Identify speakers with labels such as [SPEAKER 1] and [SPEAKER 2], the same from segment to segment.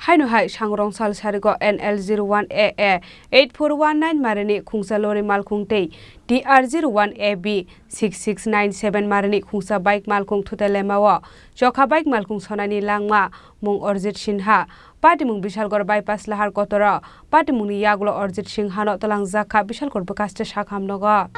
[SPEAKER 1] Haino hai sangrong sal sarigo NL01AA 8419 marini Khungsa lori Malkhung tei DR01AB 6697 marini Khungsa bike Malkhung Thuthailaimao Chokha bike Malkhung Sonaini Langma mung Orjit Sinha Party mung Bishalgor bypass lahar kotora Party mung ni yaglo Orjit Sinha no talang zakha Bishalgor bekaste shakham nogo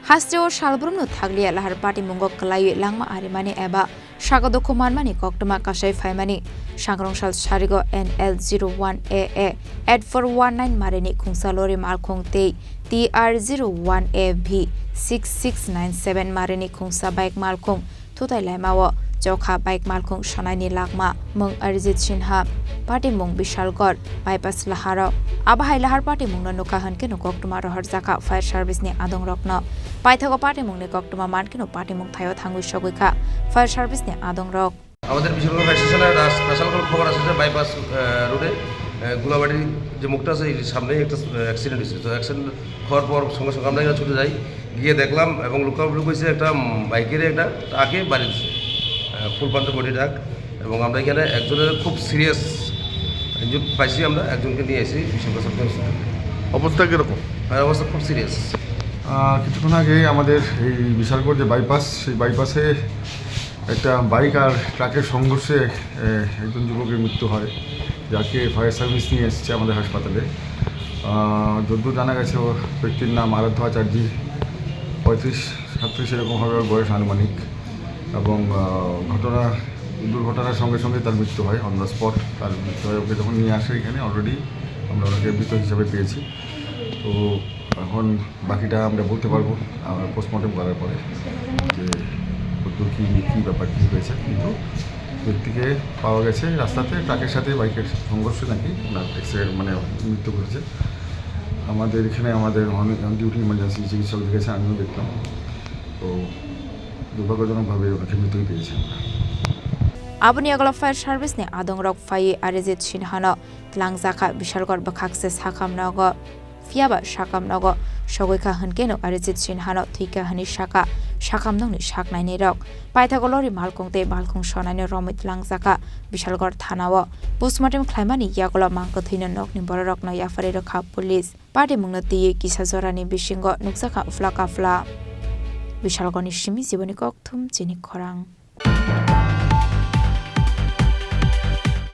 [SPEAKER 2] Hasteo Shalbrumno Thaglia Lahar Party Mungo Kalai Langma Arimani Eba Shagado Kumanmani Koktama Kashay Faimani Shangrong Shal Sharigo NL01AA 8419 Marini Khungsa lori Malkhung Tei TR01AV 6697 Marini Khungsa bike Malkhung Thuthailaimao Chokha bike Malkhung Sonaini Langma mung Orjit Sinha Party mung Bishalgor bypass laharo Abahai lahar party mung no nukahan ke no koktuma rohar jaka fire service ni adong rokno Paithago party mung ne koktuma man ke no party mung thayo thangu shogika fire service ni adong rok
[SPEAKER 3] আমাদের Bishalgarh fire স্টেশনে special কোনো খবর আছে যে bypass রোডে গোলাবাড়ির যে মুখটা আছে এর সামনে একটা অ্যাক্সিডেন্ট হয়েছে তো অ্যাক্সিডেন্ট হওয়ার পর সঙ্গে সঙ্গে আমরা ছুটে যাই গিয়ে দেখলাম এবং লোক হয়েছে একটা বাইকের একটা ট্রাকে বাড়ি দিচ্ছে ফুল পান্তে বডি ট্রাক এবং আমরা এখানে একজনের খুব সিরিয়াস ইনজুরি পাইছি আমরা একজনকে নিয়ে এসেছি বিশালগড় সাব হসপিটালে
[SPEAKER 4] অবস্থা কীরকম
[SPEAKER 3] অবস্থা খুব সিরিয়াস
[SPEAKER 4] কিছুক্ষণ আগে আমাদের এই বিশালগড় যে বাইপাস সেই বাইপাসে একটা বাইক আর ট্রাকের সংঘর্ষে একজন যুবকের মৃত্যু হয় যাকে ফায়ার সার্ভিস নিয়ে এসেছে আমাদের হাসপাতালে যদ্দূর জানা গেছে ও ব্যক্তির নাম আরাধ্যাচার্যী 35-37 এরকমভাবে ওর বয়স আনুমানিক এবং দুর্ঘটনার সঙ্গে সঙ্গে তার মৃত্যু হয় অন দ্য স্পট তার মৃত্যু হয় ওকে যখন নিয়ে আসে এখানে অলরেডি আমরা ওনাকে মৃত হিসাবে পেয়েছি তো এখন বাকিটা আমরা বলতে পারবো পোস্টমর্টম করার পরে যে কী ব্যাপার কী হয়েছে কিন্তু ব্যক্তিকে পাওয়া গেছে রাস্তাতে ট্রাকের সাথে বাইকের সংঘর্ষে নাকি মানে মৃত্যু ঘটেছে আমাদের এখানে আমাদের ডিউটি ইমার্জেন্সি চিকিৎসক দেখেছে আমিও দেখলাম তো দুর্ভাগ্যজনকভাবে ওনাকে মৃত্যুই পেয়েছি
[SPEAKER 2] Abuni agla fire service ni adong rok faye Orjit Sinha tlang zakha Bishalgor bakhakse sakham nogo fiaba shakam nogo shogoika hanke no Orjit Sinha thika hani shaka shakam nong ni shaknai ni rok Paithago lori Malkhung te Malkhung Sonaini romit lang zakha Bishalgor thanao postmortem khlaimani yagla mangko thina nok ni borok no yafare rakha police party mungno tiye kisa jorani bisingo nuksaka ufla kafla Bishalgor ni shimi jiboni kokthum Chini Khorang